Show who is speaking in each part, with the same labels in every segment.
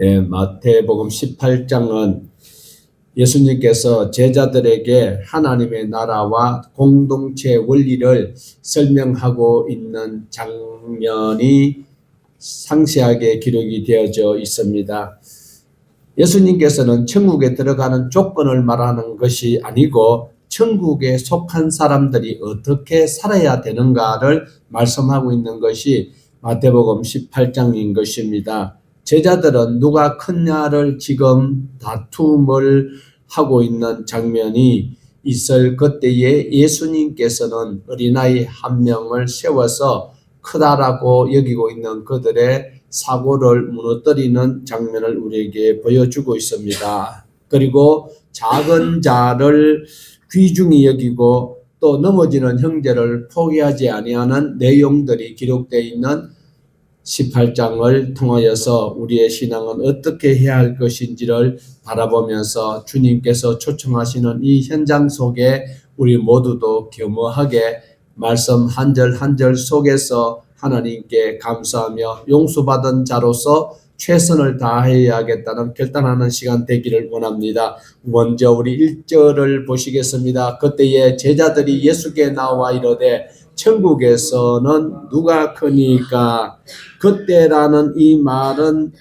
Speaker 1: 마태복음 18장은 예수님께서 제자들에게 하나님의 나라와 공동체 원리를 설명하고 있는 장면이 상세하게 기록이 되어져 있습니다. 예수님께서는 천국에 들어가는 조건을 말하는 것이 아니고 천국에 속한 사람들이 어떻게 살아야 되는가를 말씀하고 있는 것이 마태복음 18장인 것입니다. 제자들은 누가 크냐를 지금 다툼을 하고 있는 장면이 있을 그때에 예수님께서는 어린아이 한 명을 세워서 크다라고 여기고 있는 그들의 사고를 무너뜨리는 장면을 우리에게 보여주고 있습니다. 그리고 작은 자를 귀중히 여기고 또 넘어지는 형제를 포기하지 아니하는 내용들이 기록되어 있는 18장을 통하여서 우리의 신앙은 어떻게 해야 할 것인지를 바라보면서 주님께서 초청하시는 이 현장 속에 우리 모두도 겸허하게 말씀 한 절 한 절 속에서 하나님께 감사하며 용서받은 자로서 최선을 다해야겠다는 결단하는 시간 되기를 원합니다. 먼저 우리 1절을 보시겠습니다. 그때에 제자들이 예수께 나와 이르되 천국에서는 누가 크니까? 그때라는 이 말은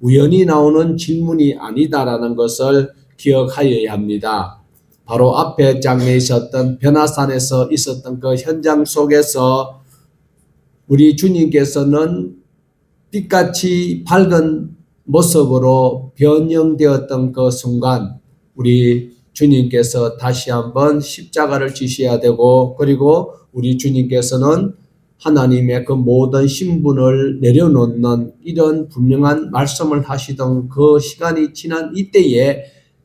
Speaker 1: 우연히 나오는 질문이 아니다라는 것을 기억하여야 합니다. 바로 앞에 장에 있었던 변화산에서 있었던 그 현장 속에서 우리 주님께서는 빛같이 밝은 모습으로 변형되었던 그 순간 우리 주님께서 다시 한번 십자가를 지셔야 되고, 그리고 우리 주님께서는 하나님의 그 모든 신분을 내려놓는 이런 분명한 말씀을 하시던 그 시간이 지난 이때에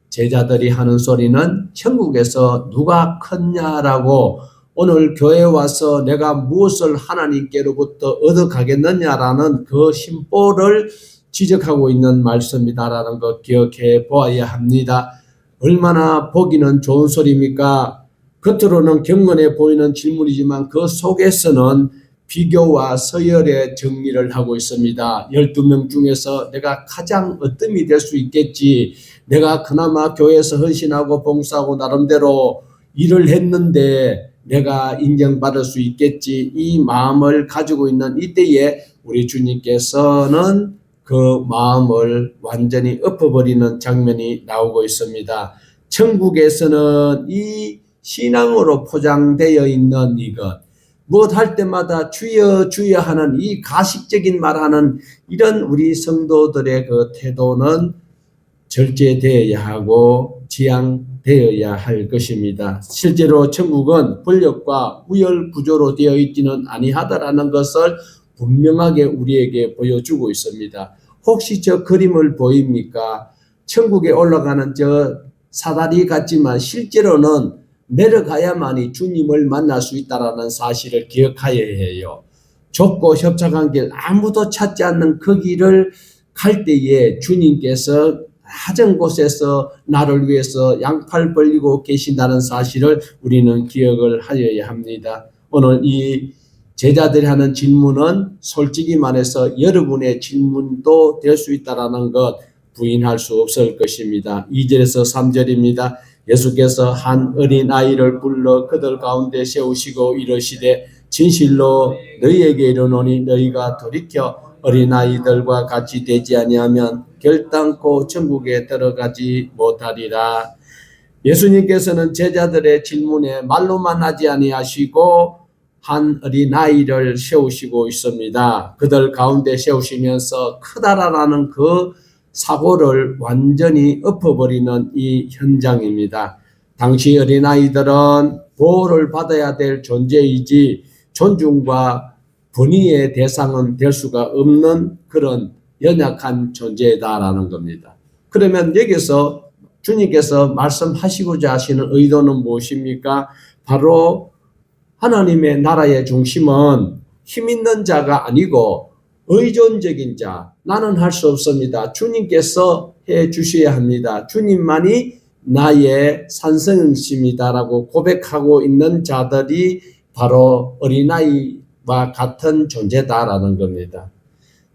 Speaker 1: 제자들이 하는 소리는 천국에서 누가 컸냐라고, 오늘 교회에 와서 내가 무엇을 하나님께로부터 얻어가겠느냐라는 그 심보를 지적하고 있는 말씀이다라는 것 기억해 보아야 합니다. 얼마나 보기는 좋은 소리입니까? 겉으로는 경건해 보이는 질문이지만 그 속에서는 비교와 서열의 정리를 하고 있습니다. 12명 중에서 내가 가장 으뜸이 될 수 있겠지, 내가 그나마 교회에서 헌신하고 봉사하고 나름대로 일을 했는데 내가 인정받을 수 있겠지, 이 마음을 가지고 있는 이때에 우리 주님께서는 그 마음을 완전히 엎어버리는 장면이 나오고 있습니다. 천국에서는 이 신앙으로 포장되어 있는 이것, 무엇 할 때마다 주여 주여 하는 이 가식적인 말하는 이런 우리 성도들의 그 태도는 절제되어야 하고 지양되어야 할 것입니다. 실제로 천국은 권력과 우열 구조로 되어 있지는 아니하다라는 것을 분명하게 우리에게 보여주고 있습니다. 혹시 저 그림을 보입니까? 천국에 올라가는 저 사다리 같지만 실제로는 내려가야만이 주님을 만날 수 있다는 사실을 기억하여야 해요. 좁고 협착한 길, 아무도 찾지 않는 그 길을 갈 때에 주님께서 낮은 곳에서 나를 위해서 양팔 벌리고 계신다는 사실을 우리는 기억을 하여야 합니다. 오늘 이 제자들이 하는 질문은 솔직히 말해서 여러분의 질문도 될 수 있다는 것 부인할 수 없을 것입니다. 2절에서 3절입니다. 예수께서 한 어린아이를 불러 그들 가운데 세우시고 이르시되 진실로 너희에게 이르노니 너희가 돌이켜 어린아이들과 같이 되지 아니하면 결단코 천국에 들어가지 못하리라. 예수님께서는 제자들의 질문에 말로만 하지 아니하시고 한 어린아이를 세우시고 있습니다. 그들 가운데 세우시면서 크다라는 그 사고를 완전히 엎어버리는 이 현장입니다. 당시 어린아이들은 보호를 받아야 될 존재이지 존중과 분의의 대상은 될 수가 없는 그런 연약한 존재다라는 겁니다. 그러면 여기서 주님께서 말씀하시고자 하시는 의도는 무엇입니까? 바로 하나님의 나라의 중심은 힘 있는 자가 아니고 의존적인 자, 나는 할 수 없습니다. 주님께서 해 주셔야 합니다. 주님만이 나의 산성심이다라고 고백하고 있는 자들이 바로 어린아이와 같은 존재다라는 겁니다.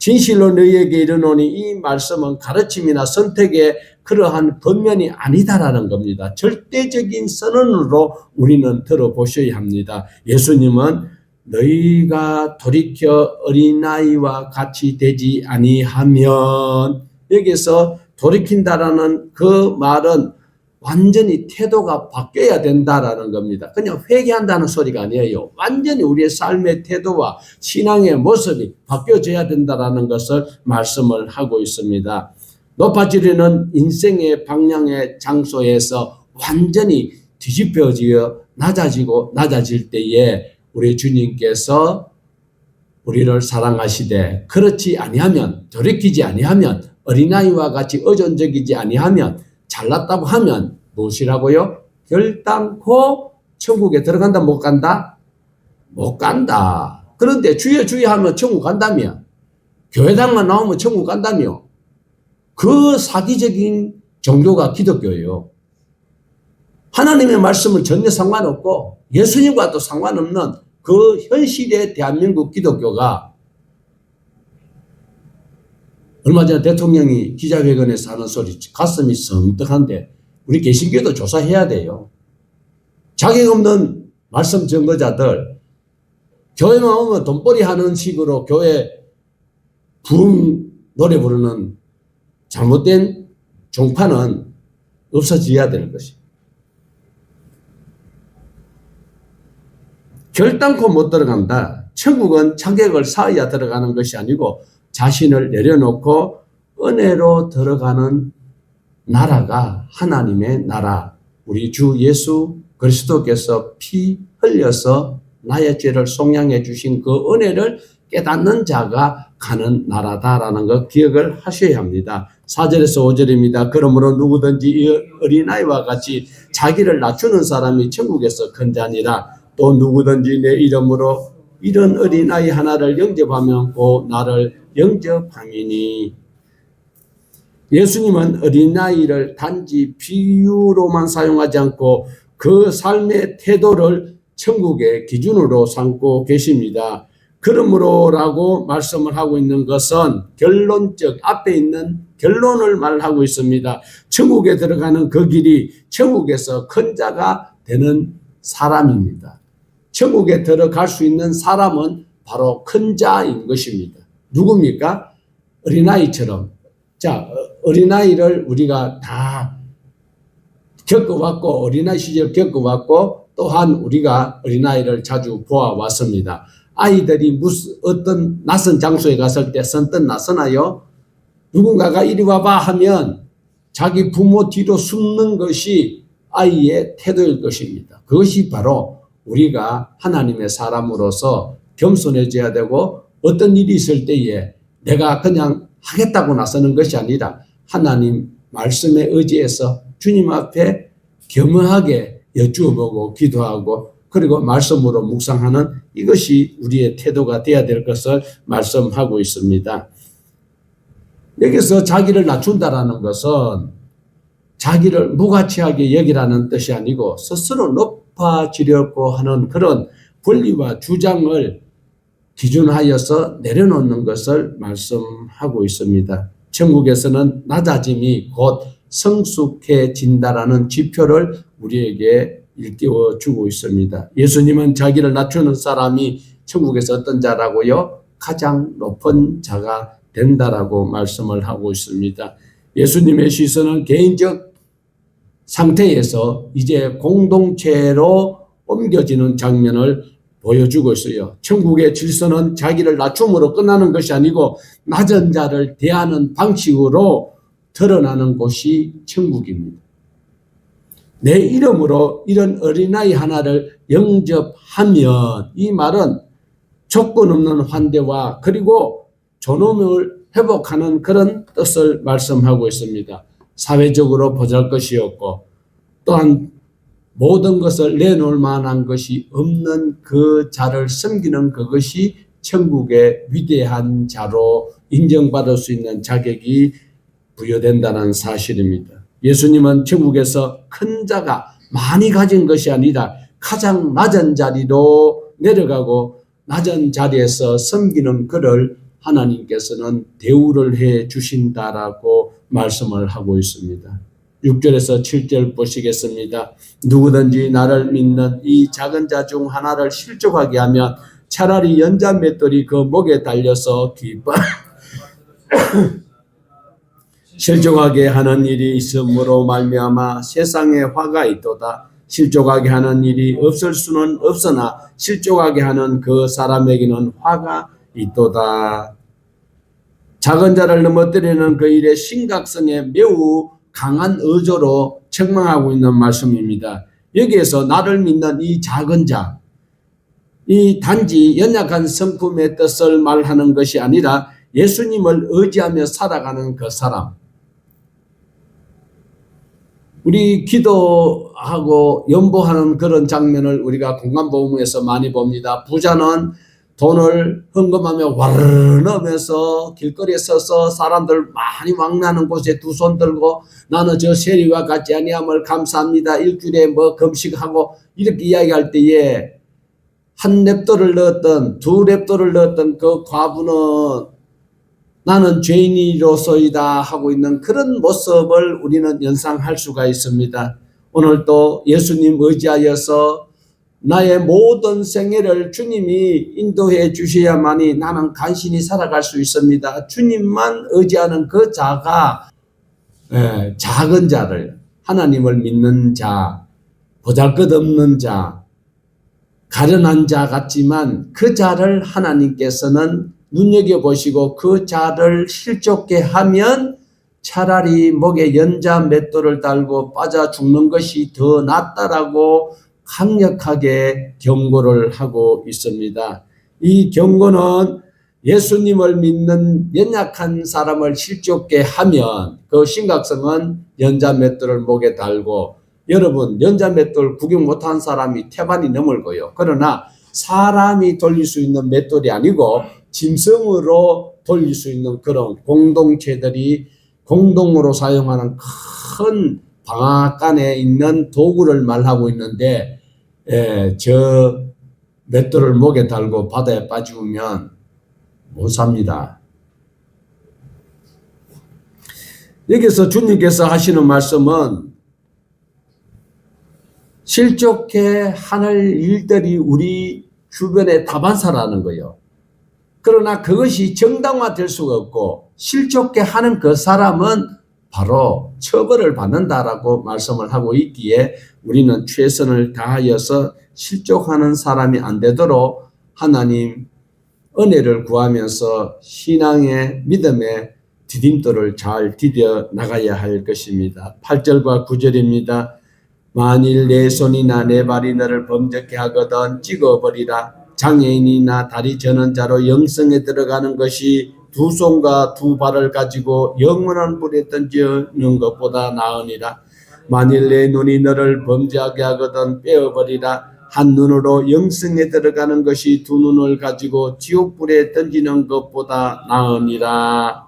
Speaker 1: 진실로 너희에게 이르노니 이 말씀은 가르침이나 선택의 그러한 겉면이 아니다라는 겁니다. 절대적인 선언으로 우리는 들어보셔야 합니다. 예수님은 너희가 돌이켜 어린아이와 같이 되지 아니하면, 여기서 돌이킨다라는 그 말은 완전히 태도가 바뀌어야 된다라는 겁니다. 그냥 회개한다는 소리가 아니에요. 완전히 우리의 삶의 태도와 신앙의 모습이 바뀌어져야 된다라는 것을 말씀을 하고 있습니다. 높아지려는 인생의 방향의 장소에서 완전히 뒤집혀지어 낮아질 때에 우리 주님께서 우리를 사랑하시되, 그렇지 아니하면, 돌이키지 아니하면, 어린아이와 같이 의존적이지 아니하면, 잘났다고 하면 무엇이라고요? 결단코 천국에 들어간다, 못 간다? 못 간다. 그런데 주여 주여 하면 천국 간다며, 교회당만 나오면 천국 간다며, 그 사기적인 종교가 기독교예요. 하나님의 말씀은 전혀 상관없고 예수님과도 상관없는 그 현실의 대한민국 기독교가, 얼마 전에 대통령이 기자회견에서 하는 소리 가슴이 성떡한데, 우리 개신교도 조사해야 돼요. 자격 없는 말씀 증거자들, 교회만 오면 돈벌이 하는 식으로 교회 부흥 노래 부르는 잘못된 종파는 없어져야 되는 것이. 결단코 못 들어간다. 천국은 자격을 쌓아야 들어가는 것이 아니고 자신을 내려놓고 은혜로 들어가는 나라가 하나님의 나라, 우리 주 예수 그리스도께서 피 흘려서 나의 죄를 속량해 주신 그 은혜를 깨닫는 자가 가는 나라다라는 것 기억을 하셔야 합니다. 4절에서 5절입니다. 그러므로 누구든지 이 어린아이와 같이 자기를 낮추는 사람이 천국에서 큰 자니라. 또 누구든지 내 이름으로 이런 어린아이 하나를 영접하면 곧 나를 영접함이니. 예수님은 어린아이를 단지 비유로만 사용하지 않고 그 삶의 태도를 천국의 기준으로 삼고 계십니다. 그러므로라고 말씀을 하고 있는 것은 결론적, 앞에 있는 결론을 말하고 있습니다. 천국에 들어가는 그 길이 천국에서 큰 자가 되는 사람입니다. 천국에 들어갈 수 있는 사람은 바로 큰 자인 것입니다. 누굽니까? 어린아이처럼. 자, 어린아이를 우리가 다 겪어왔고, 어린아이 시절 겪어왔고, 또한 우리가 어린아이를 자주 보아왔습니다. 아이들이 어떤 낯선 장소에 갔을 때 선뜻 나서나요? 누군가가 이리 와봐 하면 자기 부모 뒤로 숨는 것이 아이의 태도일 것입니다. 그것이 바로 우리가 하나님의 사람으로서 겸손해져야 되고, 어떤 일이 있을 때에 내가 그냥 하겠다고 나서는 것이 아니라 하나님 말씀에 의지해서 주님 앞에 겸허하게 여쭈어보고 기도하고, 그리고 말씀으로 묵상하는 이것이 우리의 태도가 되어야 될 것을 말씀하고 있습니다. 여기서 자기를 낮춘다라는 것은 자기를 무가치하게 여기라는 뜻이 아니고 스스로 높아지려고 하는 그런 권리와 주장을 기준하여서 내려놓는 것을 말씀하고 있습니다. 천국에서는 낮아짐이 곧 성숙해진다라는 지표를 우리에게 일깨워 주고 있습니다. 예수님은 자기를 낮추는 사람이 천국에서 어떤 자라고요? 가장 높은 자가 된다라고 말씀을 하고 있습니다. 예수님의 시선은 개인적 상태에서 이제 공동체로 옮겨지는 장면을 보여주고 있어요. 천국의 질서는 자기를 낮춤으로 끝나는 것이 아니고 낮은 자를 대하는 방식으로 드러나는 곳이 천국입니다. 내 이름으로 이런 어린아이 하나를 영접하면, 이 말은 조건 없는 환대와 그리고 존엄을 회복하는 그런 뜻을 말씀하고 있습니다. 사회적으로 보잘것이었고 또한 모든 것을 내놓을 만한 것이 없는 그 자를 섬기는 그것이 천국의 위대한 자로 인정받을 수 있는 자격이 부여된다는 사실입니다. 예수님은 천국에서 큰 자가 많이 가진 것이 아니라 가장 낮은 자리로 내려가고 낮은 자리에서 섬기는 그를 하나님께서는 대우를 해 주신다라고 말씀을 하고 있습니다. 6절에서 7절 보시겠습니다. 누구든지 나를 믿는 이 작은 자 중 하나를 실족하게 하면 차라리 연자 맷돌이 그 목에 달려서 기뻐 실족하게 하는 일이 있음으로 말미암아 세상에 화가 있도다. 실족하게 하는 일이 없을 수는 없으나 실족하게 하는 그 사람에게는 화가 있도다. 작은 자를 넘어뜨리는 그 일의 심각성에 매우 강한 어조로 책망하고 있는 말씀입니다. 여기에서 나를 믿는 이 작은 자, 이 단지 연약한 성품의 뜻을 말하는 것이 아니라 예수님을 의지하며 살아가는 그 사람. 우리 기도하고 연보하는 그런 장면을 우리가 공간복음에서 많이 봅니다. 부자는 돈을 헌금하며 와르르 넣으면서 길거리에 서서 사람들 많이 왕래하는 곳에 두 손 들고 나는 저 세리와 같지 아니함을 감사합니다. 일주일에 뭐 금식하고 이렇게 이야기할 때에 한 랩돌을 넣었던 두 랩돌을 넣었던 그 과부는 나는 죄인이로소이다 하고 있는 그런 모습을 우리는 연상할 수가 있습니다. 오늘도 예수님 의지하여서 나의 모든 생애를 주님이 인도해 주셔야만이 나는 간신히 살아갈 수 있습니다. 주님만 의지하는 그 자가 작은 자를, 하나님을 믿는 자, 보잘것없는 자, 가련한 자 같지만 그 자를 하나님께서는 눈여겨보시고 그 자를 실족게 하면 차라리 목에 연자 맷돌을 달고 빠져 죽는 것이 더 낫다라고 강력하게 경고를 하고 있습니다. 이 경고는 예수님을 믿는 연약한 사람을 실족게 하면 그 심각성은 연자 맷돌을 목에 달고, 여러분 연자 맷돌 구경 못한 사람이 태반이 넘을 거예요. 그러나 사람이 돌릴 수 있는 맷돌이 아니고 짐승으로 돌릴 수 있는 그런 공동체들이 공동으로 사용하는 큰 방앗간에 있는 도구를 말하고 있는데, 저 맷돌을 목에 달고 바다에 빠지면 못 삽니다. 여기서 주님께서 하시는 말씀은 실족해 하는 일들이 우리 주변에 다반사라는 거예요. 그러나 그것이 정당화될 수가 없고 실족해 하는 그 사람은 바로 처벌을 받는다라고 말씀을 하고 있기에 우리는 최선을 다하여서 실족하는 사람이 안 되도록 하나님 은혜를 구하면서 신앙의 믿음의 디딤돌을 잘 디뎌 나가야 할 것입니다. 8절과 9절입니다. 만일 내 손이나 내 발이 너를 범죄케 하거든 찍어버리라. 장애인이나 다리 저는 자로 영성에 들어가는 것이 두 손과 두 발을 가지고 영원한 불에 던지는 것보다 나으니라. 만일 내 눈이 너를 범죄하게 하거든 빼어버리라. 한 눈으로 영성에 들어가는 것이 두 눈을 가지고 지옥불에 던지는 것보다 나으니라.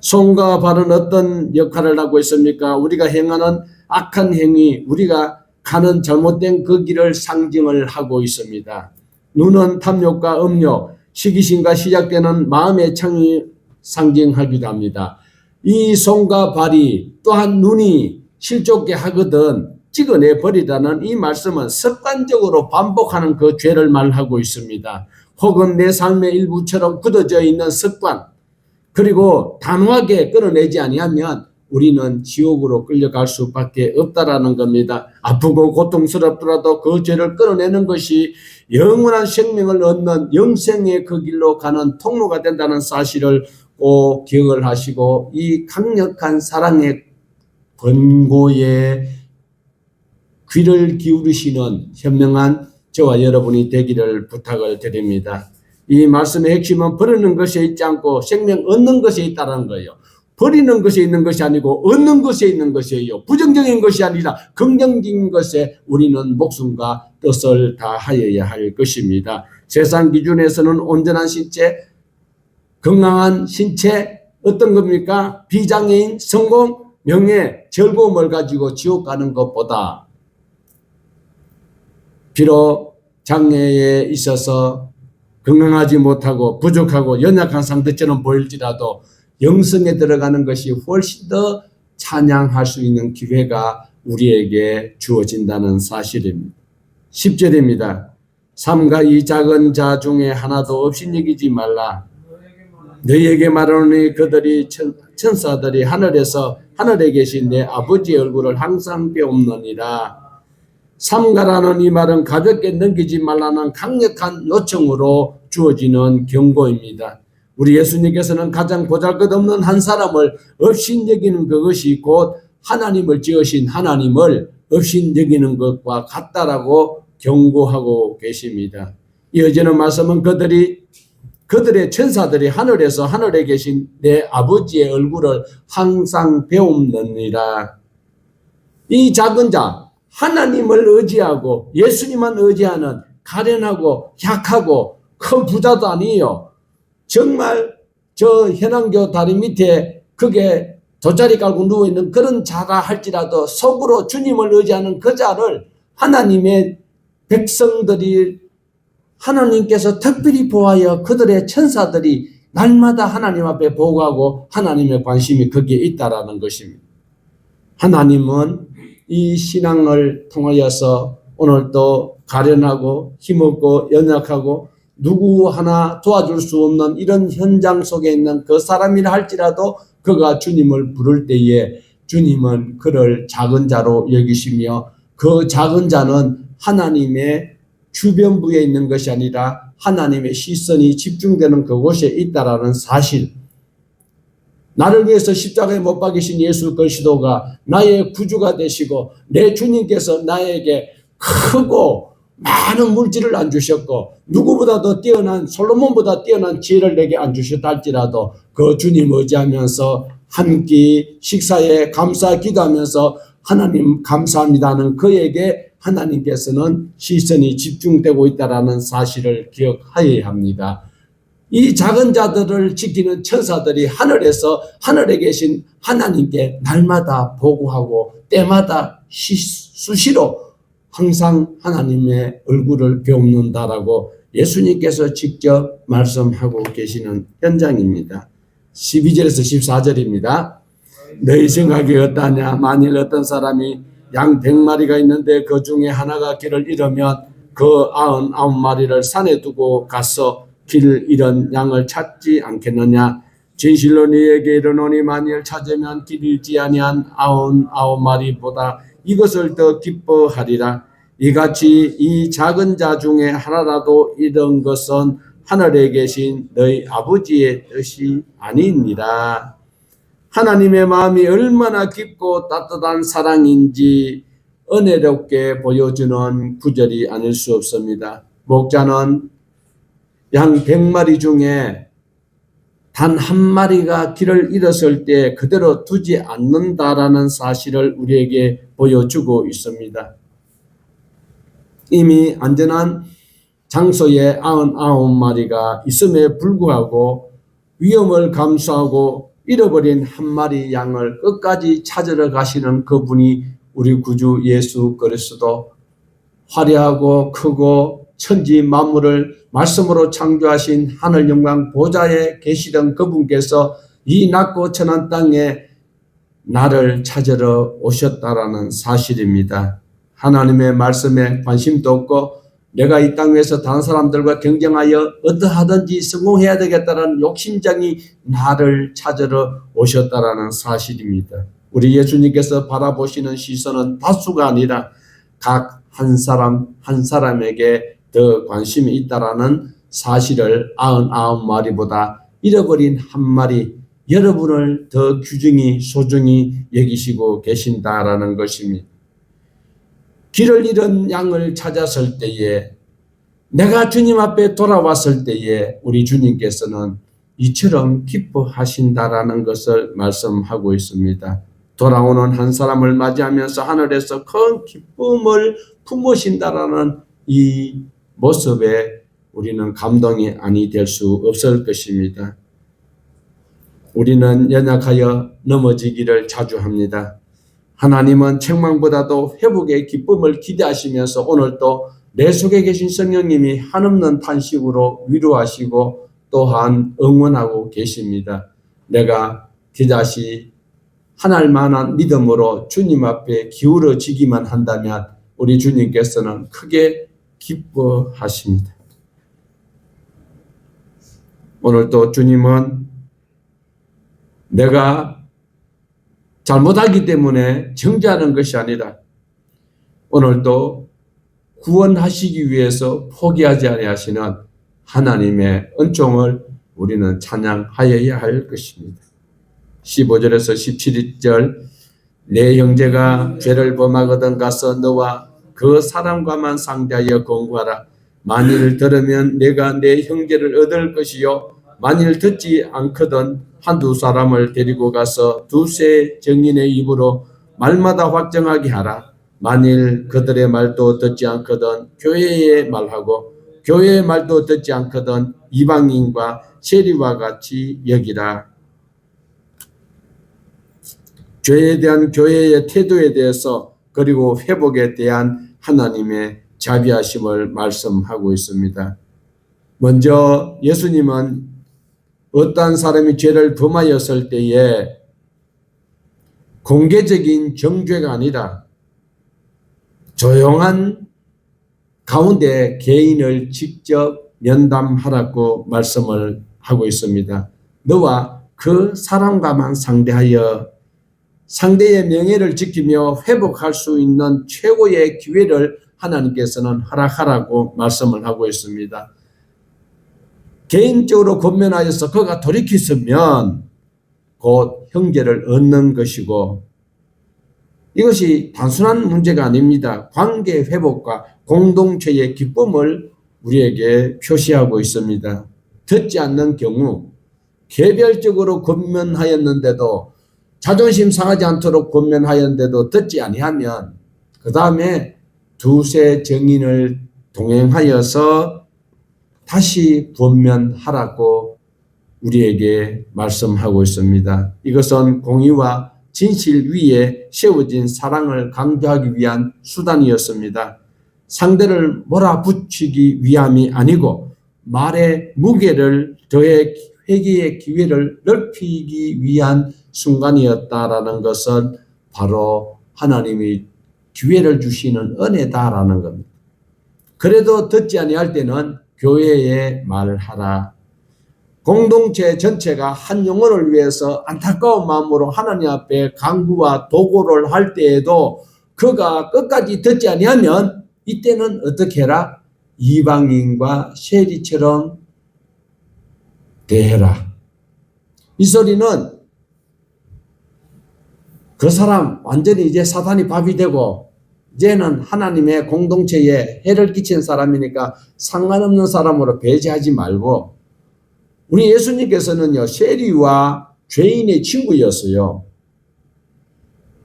Speaker 1: 손과 발은 어떤 역할을 하고 있습니까? 우리가 행하는 악한 행위, 우리가 가는 잘못된 그 길을 상징을 하고 있습니다. 눈은 탐욕과 음욕, 시기심과 시작되는 마음의 창이 상징하기도 합니다. 이 손과 발이 또한 눈이 실족게 하거든 찍어내 버리라는 이 말씀은 습관적으로 반복하는 그 죄를 말하고 있습니다. 혹은 내 삶의 일부처럼 굳어져 있는 습관, 그리고 단호하게 끊어내지 아니하면 우리는 지옥으로 끌려갈 수밖에 없다라는 겁니다. 아프고 고통스럽더라도 그 죄를 끊어내는 것이 영원한 생명을 얻는 영생의 그 길로 가는 통로가 된다는 사실을 꼭 기억을 하시고 이 강력한 사랑의 권고에 귀를 기울이시는 현명한 저와 여러분이 되기를 부탁을 드립니다. 이 말씀의 핵심은 버리는 것에 있지 않고 생명 얻는 것에 있다는 거예요. 버리는 것에 있는 것이 아니고 얻는 것에 있는 것이에요. 부정적인 것이 아니라 긍정적인 것에 우리는 목숨과 뜻을 다하여야 할 것입니다. 세상 기준에서는 온전한 신체, 건강한 신체, 어떤 겁니까? 비장애인, 성공, 명예, 즐거움을 가지고 지옥 가는 것보다 비록 장애에 있어서 건강하지 못하고 부족하고 연약한 상태처럼 보일지라도 영성에 들어가는 것이 훨씬 더 찬양할 수 있는 기회가 우리에게 주어진다는 사실입니다. 10절입니다. 삼가 이 작은 자 중에 하나도 없이 여기지 말라. 너희에게 말하노니 그들이 천사들이 하늘에 계신 내 아버지의 얼굴을 항상 배움느니라. 삼가라는 이 말은 가볍게 넘기지 말라는 강력한 요청으로 주어지는 경고입니다. 우리 예수님께서는 가장 보잘것없는 한 사람을 업신여기는 그것이 곧 하나님을 지으신 하나님을 업신여기는 것과 같다라고 경고하고 계십니다. 이어지는 말씀은 그들의 천사들이 하늘에 계신 내 아버지의 얼굴을 항상 배움느니라. 이 작은 자, 하나님을 의지하고 예수님만 의지하는 가련하고 약하고 큰 부자도 아니에요. 정말 저 현황교 다리 밑에 그게 돗자리 깔고 누워있는 그런 자가 할지라도 속으로 주님을 의지하는 그 자를 하나님의 백성들이 하나님께서 특별히 보하여 그들의 천사들이 날마다 하나님 앞에 보고하고 하나님의 관심이 거기에 있다라는 것입니다. 하나님은 이 신앙을 통하여서 오늘도 가련하고 힘없고 연약하고 누구 하나 도와줄 수 없는 이런 현장 속에 있는 그 사람이라 할지라도 그가 주님을 부를 때에 주님은 그를 작은 자로 여기시며 그 작은 자는 하나님의 주변부에 있는 것이 아니라 하나님의 시선이 집중되는 그곳에 있다라는 사실. 나를 위해서 십자가에 못 박이신 예수 그리스도가 나의 구주가 되시고 내 주님께서 나에게 크고 많은 물질을 안 주셨고 누구보다도 뛰어난 솔로몬보다 뛰어난 지혜를 내게 안 주셨다 할지라도 그 주님 의지하면서 한 끼 식사에 감사 기도하면서 하나님 감사합니다는 그에게 하나님께서는 시선이 집중되고 있다는 사실을 기억하여야 합니다. 이 작은 자들을 지키는 천사들이 하늘에 계신 하나님께 날마다 보고하고 때마다 수시로 항상 하나님의 얼굴을 배움는다라고 예수님께서 직접 말씀하고 계시는 현장입니다. 12절에서 14절입니다. 너희 생각이 어떠냐? 만일 어떤 사람이 양 100마리가 있는데 그 중에 하나가 길을 잃으면 그 99마리를 산에 두고 가서 길 잃은 양을 찾지 않겠느냐? 진실로 너희에게 이르노니 만일 찾으면 길 잃지 아니한 99마리보다 이것을 더 기뻐하리라. 이같이 이 작은 자 중에 하나라도 잃은 것은 하늘에 계신 너희 아버지의 뜻이 아니니라. 하나님의 마음이 얼마나 깊고 따뜻한 사랑인지 은혜롭게 보여주는 구절이 아닐 수 없습니다. 목자는 양 100마리 중에 단 한 마리가 길을 잃었을 때 그대로 두지 않는다라는 사실을 우리에게 보여주고 있습니다. 이미 안전한 장소에 99마리가 있음에 불구하고 위험을 감수하고 잃어버린 한 마리 양을 끝까지 찾으러 가시는 그분이 우리 구주 예수 그리스도, 화려하고 크고 천지 만물을 말씀으로 창조하신 하늘 영광 보좌에 계시던 그분께서 이 낮고 천한 땅에 나를 찾으러 오셨다라는 사실입니다. 하나님의 말씀에 관심도 없고 내가 이 땅 위에서 다른 사람들과 경쟁하여 어떠하든지 성공해야 되겠다는 욕심장이 나를 찾으러 오셨다라는 사실입니다. 우리 예수님께서 바라보시는 시선은 다수가 아니라 각 한 사람 한 사람에게 더 관심이 있다라는 사실을 99마리보다 잃어버린 한 마리 여러분을 더 소중히 여기시고 계신다라는 것입니다. 길을 잃은 양을 찾았을 때에 내가 주님 앞에 돌아왔을 때에 우리 주님께서는 이처럼 기뻐하신다라는 것을 말씀하고 있습니다. 돌아오는 한 사람을 맞이하면서 하늘에서 큰 기쁨을 품으신다라는 이 모습에 우리는 감동이 아니 될 수 없을 것입니다. 우리는 연약하여 넘어지기를 자주 합니다. 하나님은 책망보다도 회복의 기쁨을 기대하시면서 오늘도 내 속에 계신 성령님이 한없는 탄식으로 위로하시고 또한 응원하고 계십니다. 내가 그다시 하날 만한 믿음으로 주님 앞에 기울어지기만 한다면 우리 주님께서는 크게 기뻐하십니다. 오늘도 주님은 내가 잘못하기 때문에 정죄하는 것이 아니라 오늘도 구원하시기 위해서 포기하지 아니하시는 하나님의 은총을 우리는 찬양하여야 할 것입니다. 15절에서 17절 내 형제가 죄를 범하거든 가서 너와 그 사람과만 상대하여 권고하라. 만일 들으면 내가 내 형제를 얻을 것이요 만일 듣지 않거든 한두 사람을 데리고 가서 두세 증인의 입으로 말마다 확정하게 하라. 만일 그들의 말도 듣지 않거든 교회의 말하고 교회의 말도 듣지 않거든 이방인과 세리와 같이 여기라. 죄에 대한 교회의 태도에 대해서 그리고 회복에 대한 하나님의 자비하심을 말씀하고 있습니다. 먼저 예수님은 어떤 사람이 죄를 범하였을 때에 공개적인 정죄가 아니라 조용한 가운데 개인을 직접 면담하라고 말씀을 하고 있습니다. 너와 그 사람과만 상대하여 상대의 명예를 지키며 회복할 수 있는 최고의 기회를 하나님께서는 허락하라고 말씀을 하고 있습니다. 개인적으로 권면하여서 그가 돌이켰으면 곧 형제를 얻는 것이고 이것이 단순한 문제가 아닙니다. 관계 회복과 공동체의 기쁨을 우리에게 표시하고 있습니다. 듣지 않는 경우 개별적으로 권면하였는데도 자존심 상하지 않도록 권면하였는데도 듣지 아니하면 그 다음에 두세 증인을 동행하여서 다시 권면하라고 우리에게 말씀하고 있습니다. 이것은 공의와 진실 위에 세워진 사랑을 강조하기 위한 수단이었습니다. 상대를 몰아붙이기 위함이 아니고 말의 무게를 더해 회개의 기회를 넓히기 위한 순간이었다라는 것은 바로 하나님이 기회를 주시는 은혜다라는 겁니다. 그래도 듣지 아니할 때는 교회에 말을 하라. 공동체 전체가 한 영혼을 위해서 안타까운 마음으로 하나님 앞에 간구와 도구를 할 때에도 그가 끝까지 듣지 아니하면 이때는 어떻게 해라? 이방인과 세리처럼 대해라. 이 소리는 그 사람 완전히 이제 사단이 밥이 되고 이제는 하나님의 공동체에 해를 끼친 사람이니까 상관없는 사람으로 배제하지 말고 우리 예수님께서는요 세리와 죄인의 친구였어요.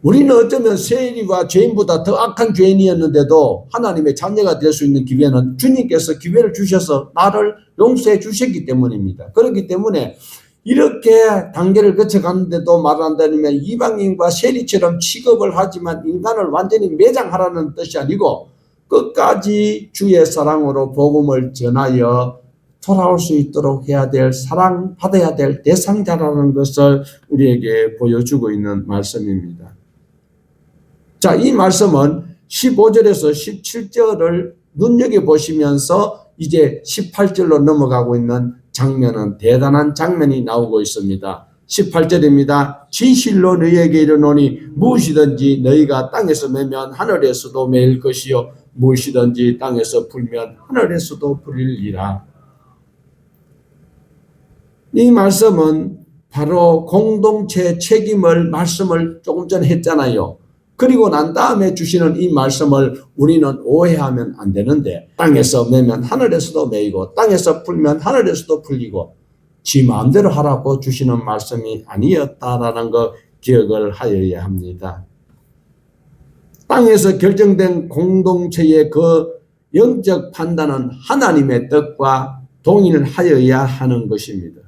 Speaker 1: 우리는 어쩌면 세리와 죄인보다 더 악한 죄인이었는데도 하나님의 자녀가 될 수 있는 기회는 주님께서 기회를 주셔서 나를 용서해 주셨기 때문입니다. 그렇기 때문에 이렇게 단계를 거쳐갔는데도 말을 한다면 이방인과 세리처럼 취급을 하지만 인간을 완전히 매장하라는 뜻이 아니고 끝까지 주의 사랑으로 복음을 전하여 돌아올 수 있도록 해야 될 사랑받아야 될 대상자라는 것을 우리에게 보여주고 있는 말씀입니다. 자, 이 말씀은 15절에서 17절을 눈여겨보시면서 이제 18절로 넘어가고 있는 장면은 대단한 장면이 나오고 있습니다. 18절입니다. 진실로 너희에게 이르노니 무엇이든지 너희가 땅에서 매면 하늘에서도 매일 것이요 무엇이든지 땅에서 풀면 하늘에서도 풀리리라. 이 말씀은 바로 공동체 책임을 말씀을 조금 전에 했잖아요. 그리고 난 다음에 주시는 이 말씀을 우리는 오해하면 안 되는데 땅에서 매면 하늘에서도 매이고 땅에서 풀면 하늘에서도 풀리고 지 마음대로 하라고 주시는 말씀이 아니었다라는 거 기억을 하여야 합니다. 땅에서 결정된 공동체의 그 영적 판단은 하나님의 뜻과 동일하여야 하는 것입니다.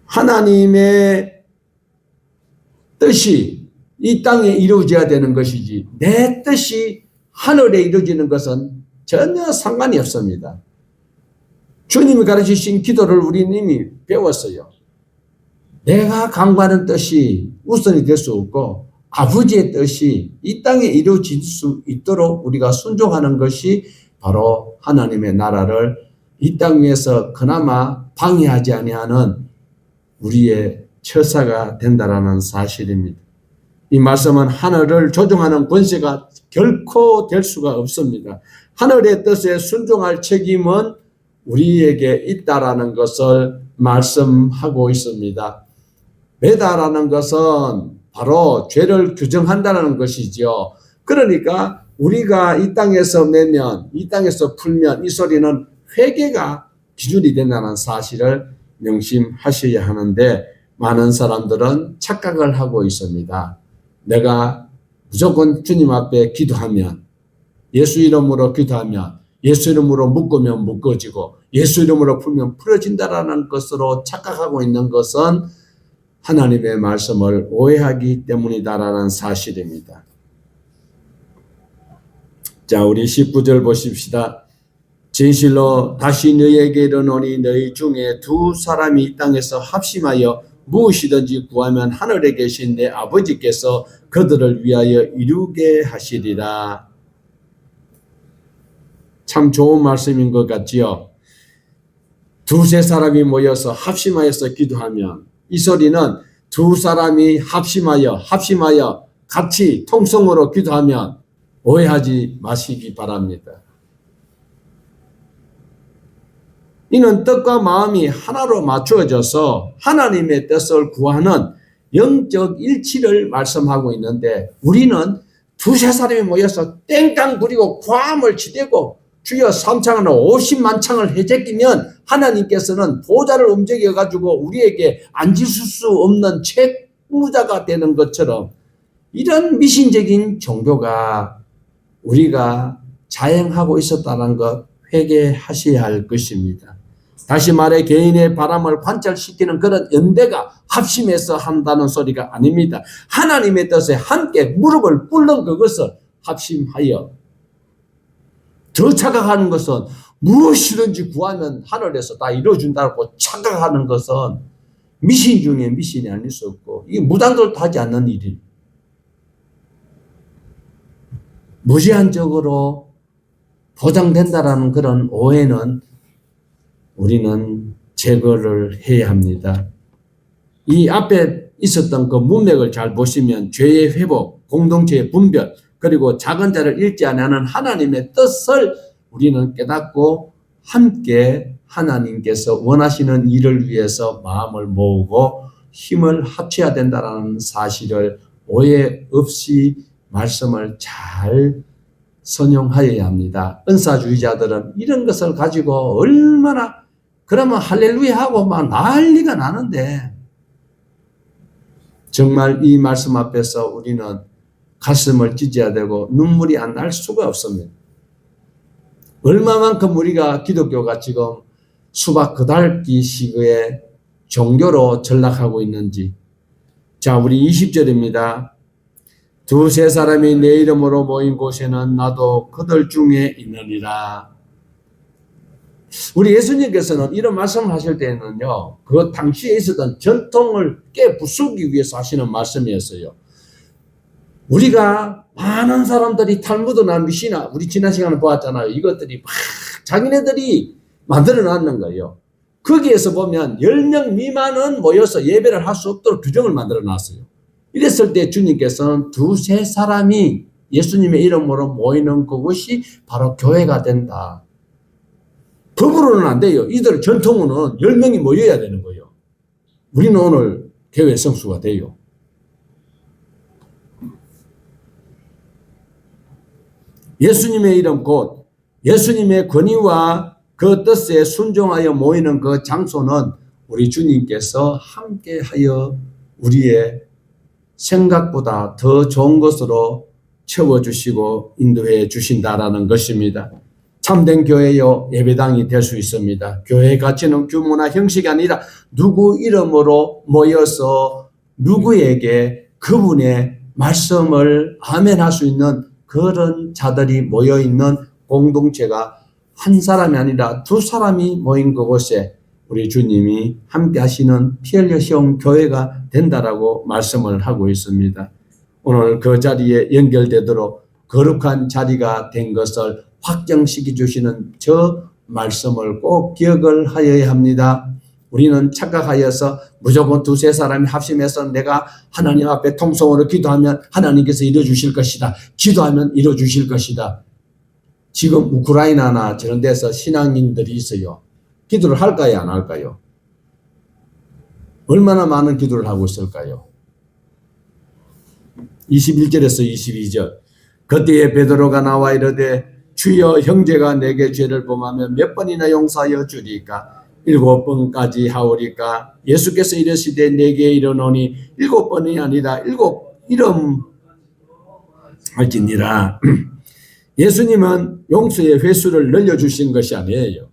Speaker 1: 하나님의 뜻이 이 땅에 이루어져야 되는 것이지 내 뜻이 하늘에 이루어지는 것은 전혀 상관이 없습니다. 주님이 가르치신 기도를 우리는 이미 배웠어요. 내가 간구하는 뜻이 우선이 될 수 없고 아버지의 뜻이 이 땅에 이루어질 수 있도록 우리가 순종하는 것이 바로 하나님의 나라를 이 땅 위에서 그나마 방해하지 아니하는 우리의 처사가 된다라는 사실입니다. 이 말씀은 하늘을 조종하는 권세가 결코 될 수가 없습니다. 하늘의 뜻에 순종할 책임은 우리에게 있다라는 것을 말씀하고 있습니다. 매다라는 것은 바로 죄를 규정한다는 것이지요. 그러니까 우리가 이 땅에서 매면, 이 땅에서 풀면 이 소리는 회개가 기준이 된다는 사실을 명심하셔야 하는데 많은 사람들은 착각을 하고 있습니다. 내가 무조건 주님 앞에 기도하면, 예수 이름으로 기도하면, 예수 이름으로 묶으면 묶어지고 예수 이름으로 풀면 풀어진다라는 것으로 착각하고 있는 것은 하나님의 말씀을 오해하기 때문이다라는 사실입니다. 자, 우리 19절 보십시다. 진실로 다시 너희에게 이르노니 너희 중에 두 사람이 이 땅에서 합심하여 무엇이든지 구하면 하늘에 계신 내 아버지께서 그들을 위하여 이루게 하시리라. 참 좋은 말씀인 것 같지요. 두세 사람이 모여서 합심하여서 기도하면 이 소리는 두 사람이 합심하여 같이 통성으로 기도하면 오해하지 마시기 바랍니다. 이는 뜻과 마음이 하나로 맞추어져서 하나님의 뜻을 구하는 영적 일치를 말씀하고 있는데 우리는 두세 사람이 모여서 땡깡 부리고 과음을 치대고 주여 3창을 50만 창을 해제끼면 하나님께서는 보좌를 움직여가지고 우리에게 앉으실 수 없는 책무자가 되는 것처럼 이런 미신적인 종교가 우리가 자행하고 있었다는 것 회개하셔야 할 것입니다. 다시 말해 개인의 바람을 관철시키는 그런 연대가 합심해서 한다는 소리가 아닙니다. 하나님의 뜻에 함께 무릎을 꿇는 그것을 합심하여 더 착각하는 것은 무엇이든지 구하면 하늘에서 다 이루어준다고 착각하는 것은 미신 중에 미신이 아닐 수 없고 이게 무당들도 하지 않는 일이 무제한적으로 보장된다라는 그런 오해는 우리는 제거를 해야 합니다. 이 앞에 있었던 그 문맥을 잘 보시면 죄의 회복, 공동체의 분별, 그리고 작은 자를 잃지 않는 하나님의 뜻을 우리는 깨닫고 함께 하나님께서 원하시는 일을 위해서 마음을 모으고 힘을 합쳐야 된다는 사실을 오해 없이 말씀을 잘 선용하여야 합니다. 은사주의자들은 이런 것을 가지고 얼마나 그러면 할렐루야 하고 막 난리가 나는데 정말 이 말씀 앞에서 우리는 가슴을 찢어야 되고 눈물이 안 날 수가 없습니다. 얼마만큼 우리가 기독교가 지금 수박 그달기 시기에 종교로 전락하고 있는지. 자, 우리 20절입니다. 두세 사람이 내 이름으로 모인 곳에는 나도 그들 중에 있느니라. 우리 예수님께서는 이런 말씀을 하실 때는요, 그 당시에 있었던 전통을 깨부수기 위해서 하시는 말씀이었어요. 우리가 많은 사람들이 탈무드나 미시나 우리 지난 시간에 보았잖아요. 이것들이 막 자기네들이 만들어 놨는 거예요. 거기에서 보면 10명 미만은 모여서 예배를 할 수 없도록 규정을 만들어 놨어요. 이랬을 때 주님께서는 두세 사람이 예수님의 이름으로 모이는 그것이 바로 교회가 된다. 법으로는 안 돼요. 이들 전통으로는 10명이 모여야 되는 거예요. 우리는 오늘 교회 성수가 돼요. 예수님의 이름 곧 예수님의 권위와 그 뜻에 순종하여 모이는 그 장소는 우리 주님께서 함께하여 우리의 생각보다 더 좋은 것으로 채워주시고 인도해 주신다라는 것입니다. 참된 교회요 예배당이 될 수 있습니다. 교회 가치는 규모나 형식이 아니라 누구 이름으로 모여서 누구에게 그분의 말씀을 아멘할 수 있는 그런 자들이 모여있는 공동체가 한 사람이 아니라 두 사람이 모인 그곳에 우리 주님이 함께 하시는 피 흘려 세운 교회가 된다라고 말씀을 하고 있습니다. 오늘 그 자리에 연결되도록 거룩한 자리가 된 것을 확정시켜 주시는 저 말씀을 꼭 기억을 하여야 합니다. 우리는 착각하여서 무조건 두세 사람이 합심해서 내가 하나님 앞에 통성으로 기도하면 하나님께서 이루어주실 것이다. 기도하면 이루어주실 것이다. 지금 우크라이나나 저런 데서 신앙인들이 있어요. 기도를 할까요? 안 할까요? 얼마나 많은 기도를 하고 있을까요? 21절에서 22절. 그때에 베드로가 나와 이르되 주여 형제가 내게 죄를 범하면 몇 번이나 용서하여 주리까? 7번까지 하오리까? 예수께서 이르시되 내게 이르노니 7번이 아니라 7이름 할지니라. 예수님은 용서의 횟수를 늘려주신 것이 아니에요.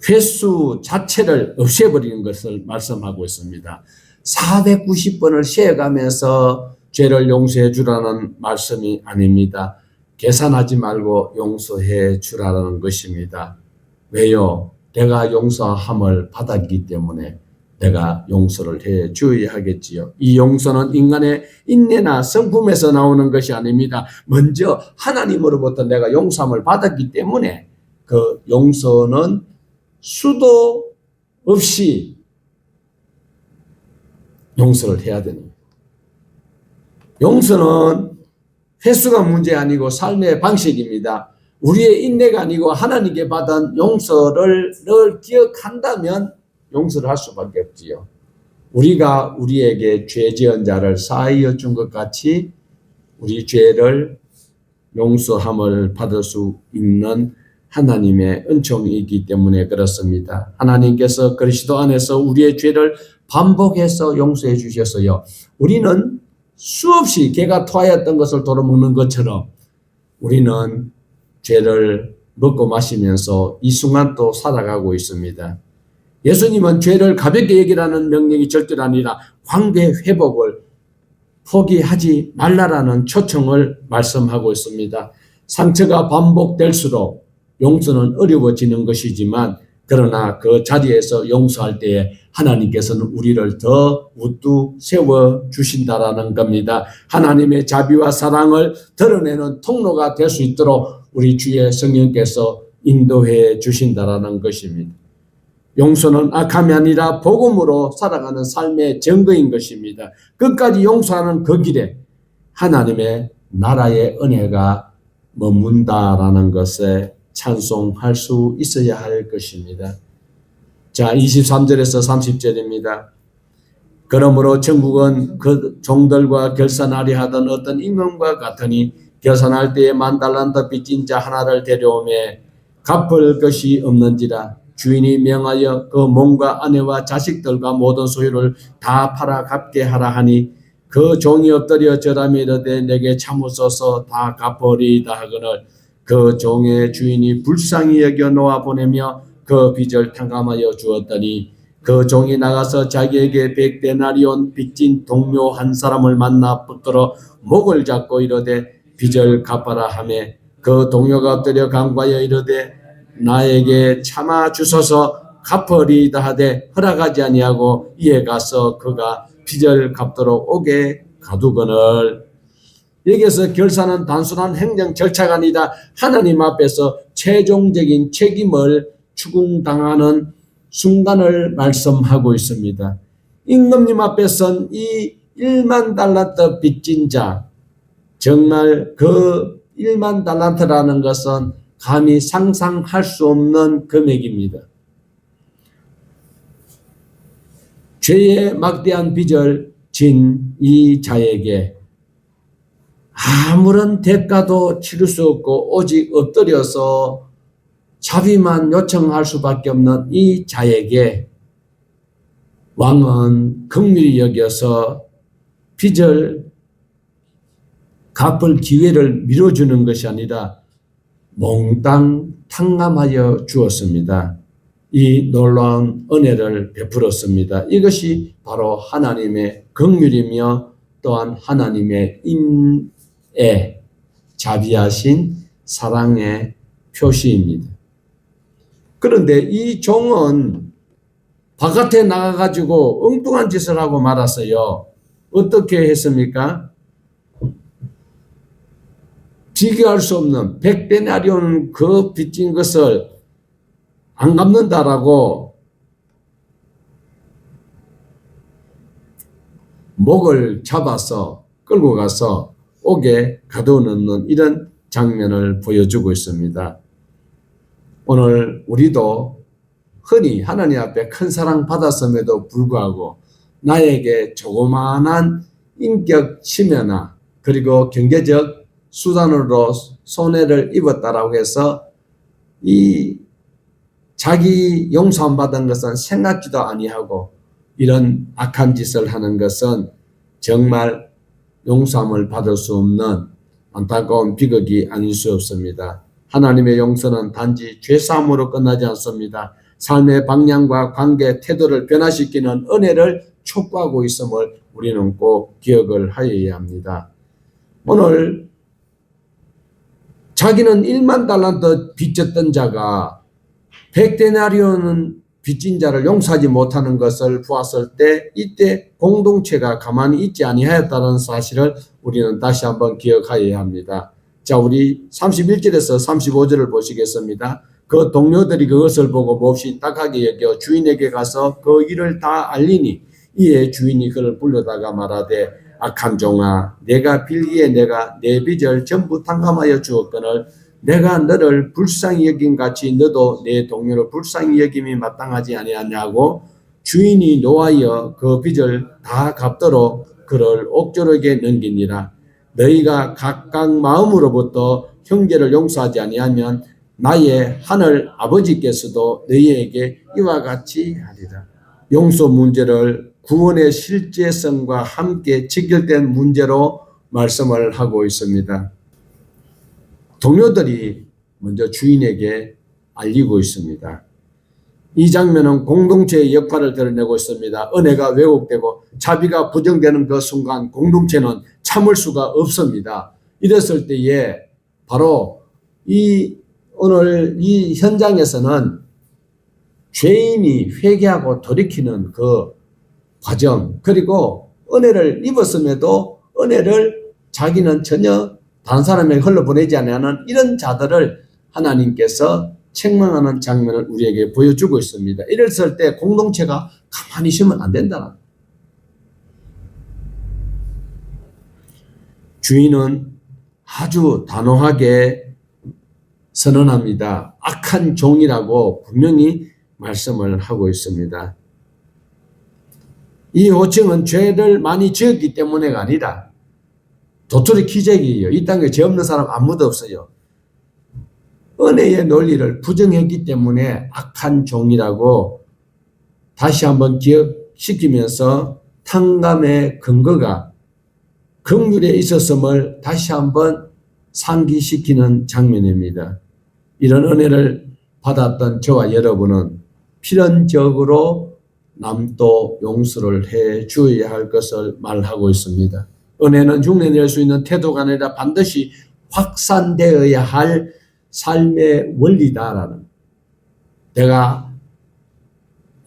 Speaker 1: 횟수 자체를 없애버리는 것을 말씀하고 있습니다. 490번을 세어가면서 죄를 용서해 주라는 말씀이 아닙니다. 계산하지 말고 용서해 주라는 것입니다. 왜요? 내가 용서함을 받았기 때문에 내가 용서를 해 줘야 하겠지요. 이 용서는 인간의 인내나 성품에서 나오는 것이 아닙니다. 먼저 하나님으로부터 내가 용서함을 받았기 때문에 그 용서는 수도 없이 용서를 해야 됩니다. 용서는 횟수가 문제 아니고 삶의 방식입니다. 우리의 인내가 아니고 하나님께 받은 용서를 늘 기억한다면 용서를 할 수밖에 없지요. 우리가 우리에게 죄 지은 자를 사하여 준 것 같이 우리 죄를 용서함을 받을 수 있는 하나님의 은총이기 때문에 그렇습니다. 하나님께서 그리스도 안에서 우리의 죄를 반복해서 용서해 주셨어요. 우리는 수없이 개가 토하였던 것을 도로먹는 것처럼 우리는 죄를 먹고 마시면서 이 순간 또 살아가고 있습니다. 예수님은 죄를 가볍게 여기라는 명령이 절대로 아니라 관계 회복을 포기하지 말라라는 초청을 말씀하고 있습니다. 상처가 반복될수록 용서는 어려워지는 것이지만 그러나 그 자리에서 용서할 때에 하나님께서는 우리를 더 우뚝 세워주신다라는 겁니다. 하나님의 자비와 사랑을 드러내는 통로가 될 수 있도록 우리 주의 성령께서 인도해 주신다라는 것입니다. 용서는 악함이 아니라 복음으로 살아가는 삶의 증거인 것입니다. 끝까지 용서하는 그 길에 하나님의 나라의 은혜가 머문다라는 것에 찬송할 수 있어야 할 것입니다. 자, 23절에서 30절입니다. 그러므로 천국은 그 종들과 결산하려 하던 어떤 임금과 같으니 결산할 때에 10,000달란트 빚진 자 하나를 데려오매 갚을 것이 없는지라 주인이 명하여 그 몸과 아내와 자식들과 모든 소유를 다 팔아 갚게 하라 하니 그 종이 엎드려 절하며 이르되 내게 참으소서 다 갚으리이다 하거늘 그 종의 주인이 불쌍히 여겨 놓아 보내며 그 빚을 탕감하여 주었더니 그 종이 나가서 자기에게 100데나리온 빚진 동료 한 사람을 만나 붙들어 목을 잡고 이르되 빚을 갚아라 하며 그 동료가 엎드려 간구하여 이르되 나에게 참아 주소서 갚으리이다 하되 허락하지 아니하고 이에 가서 그가 빚을 갚도록 오게 가두거늘. 여기서 결산은 단순한 행정 절차가 아니라 하나님 앞에서 최종적인 책임을 추궁당하는 순간을 말씀하고 있습니다. 임금님 앞에 선 이 10,000달란트 빚진 자, 정말 그 10,000달란트라는 것은 감히 상상할 수 없는 금액입니다. 죄의 막대한 빚을 진 이 자에게 아무런 대가도 치를 수 없고 오직 엎드려서 자비만 요청할 수밖에 없는 이 자에게 왕은 긍휼히 여겨서 빚을 갚을 기회를 밀어주는 것이 아니라 몽땅 탕감하여 주었습니다. 이 놀라운 은혜를 베풀었습니다. 이것이 바로 하나님의 긍휼이며 또한 하나님의 자비하신 사랑의 표시입니다. 그런데 이 종은 바깥에 나가가지고 엉뚱한 짓을 하고 말았어요. 어떻게 했습니까? 비교할 수 없는 100데나리온 그 빚진 것을 안 갚는다라고 목을 잡아서 끌고 가서 옥에 가둬놓는 이런 장면을 보여주고 있습니다. 오늘 우리도 흔히 하나님 앞에 큰 사랑 받았음에도 불구하고 나에게 조그마한 인격 침해나 그리고 경제적 수단으로 손해를 입었다라고 해서 이 자기 용서 안 받은 것은 생각지도 아니하고 이런 악한 짓을 하는 것은 정말 용서함을 받을 수 없는 안타까운 비극이 아닐 수 없습니다. 하나님의 용서는 단지 죄사함으로 끝나지 않습니다. 삶의 방향과 관계, 태도를 변화시키는 은혜를 촉구하고 있음을 우리는 꼭 기억을 하여야 합니다. 오늘 자기는 1만 달란트 빚졌던 자가 100데나리온은 빚진 자를 용서하지 못하는 것을 보았을 때 이때 공동체가 가만히 있지 아니하였다는 사실을 우리는 다시 한번 기억하여야 합니다. 자, 우리 31절에서 35절을 보시겠습니다. 그 동료들이 그것을 보고 몹시 딱하게 여겨 주인에게 가서 그 일을 다 알리니 이에 주인이 그를 불러다가 말하되 악한 종아, 내가 빌기에 내가 내 빚을 전부 탕감하여 주었거늘 내가 너를 불쌍히 여긴 같이 너도 내 동료를 불쌍히 여김이 마땅하지 아니하냐고 주인이 노하여 그 빚을 다 갚도록 그를 옥졸에게 넘기니라. 너희가 각각 마음으로부터 형제를 용서하지 아니하면 나의 하늘 아버지께서도 너희에게 이와 같이 하리라. 용서 문제를 구원의 실제성과 함께 직결된 문제로 말씀을 하고 있습니다. 동료들이 먼저 주인에게 알리고 있습니다. 이 장면은 공동체의 역할을 드러내고 있습니다. 은혜가 왜곡되고 자비가 부정되는 그 순간 공동체는 참을 수가 없습니다. 이랬을 때에 바로 오늘 이 현장에서는 죄인이 회개하고 돌이키는 그 과정, 그리고 은혜를 입었음에도 은혜를 자기는 전혀 다른 사람에게 흘러보내지 않는 이런 자들을 하나님께서 책망하는 장면을 우리에게 보여주고 있습니다. 이랬을 때 공동체가 가만히 있으면 안 된다. 주인은 아주 단호하게 선언합니다. 악한 종이라고 분명히 말씀을 하고 있습니다. 이 호칭은 죄를 많이 지었기 때문에가 아니라 도토리 기적이에요. 이 땅에 죄 없는 사람 아무도 없어요. 은혜의 논리를 부정했기 때문에 악한 종이라고 다시 한번 기억시키면서 탕감의 근거가 긍휼에 있었음을 다시 한번 상기시키는 장면입니다. 이런 은혜를 받았던 저와 여러분은 필연적으로 남도 용서를 해 주어야 할 것을 말하고 있습니다. 은혜는 흉내낼 수 있는 태도가 아니라 반드시 확산되어야 할 삶의 원리다라는. 내가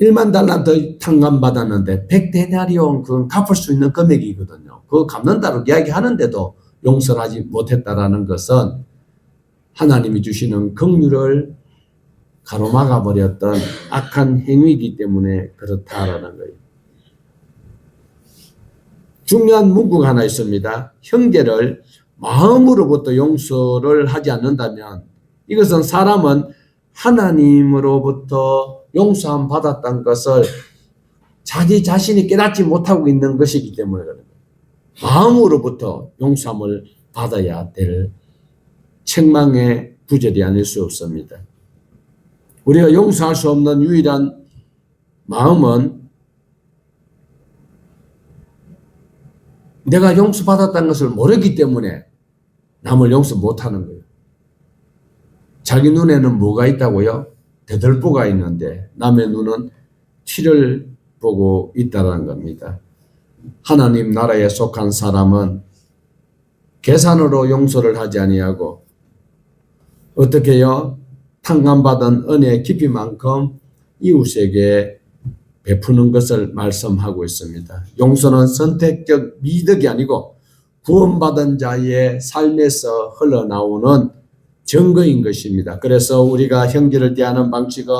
Speaker 1: 1만 달란트 탕감받았는데 100데나리온 그건 갚을 수 있는 금액이거든요. 그거 갚는다고 이야기하는데도 용서를 하지 못했다라는 것은 하나님이 주시는 긍휼을 가로막아 버렸던 악한 행위이기 때문에 그렇다라는 거예요. 중요한 문구가 하나 있습니다. 형제를 마음으로부터 용서를 하지 않는다면 이것은 사람은 하나님으로부터 용서함 받았다는 것을 자기 자신이 깨닫지 못하고 있는 것이기 때문에 그런 거예요. 마음으로부터 용서함을 받아야 될 책망의 구절이 아닐 수 없습니다. 우리가 용서할 수 없는 유일한 마음은 내가 용서받았다는 것을 모르기 때문에 남을 용서 못하는 거예요. 자기 눈에는 뭐가 있다고요? 대들보가 있는데 남의 눈은 티를 보고 있다는 겁니다. 하나님 나라에 속한 사람은 계산으로 용서를 하지 아니하고 어떻게요? 탕감받은 은혜의 깊이만큼 이웃에게 베푸는 것을 말씀하고 있습니다. 용서는 선택적 미덕이 아니고 구원받은 자의 삶에서 흘러나오는 증거인 것입니다. 그래서 우리가 형제를 대하는 방식은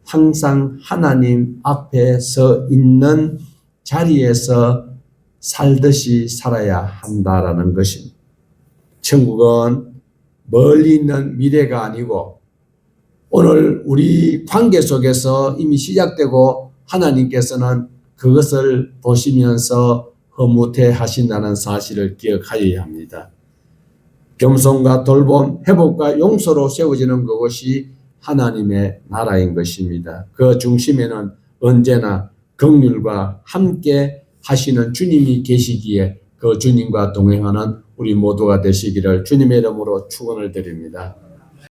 Speaker 1: 항상 하나님 앞에 서 있는 자리에서 살듯이 살아야 한다라는 것입니다. 천국은 멀리 있는 미래가 아니고 오늘 우리 관계 속에서 이미 시작되고 하나님께서는 그것을 보시면서 허무해 하신다는 사실을 기억하여야 합니다. 겸손과 돌봄, 회복과 용서로 세워지는 그것이 하나님의 나라인 것입니다. 그 중심에는 언제나 긍휼과 함께 하시는 주님이 계시기에 그 주님과 동행하는 우리 모두가 되시기를 주님의 이름으로 축원을 드립니다.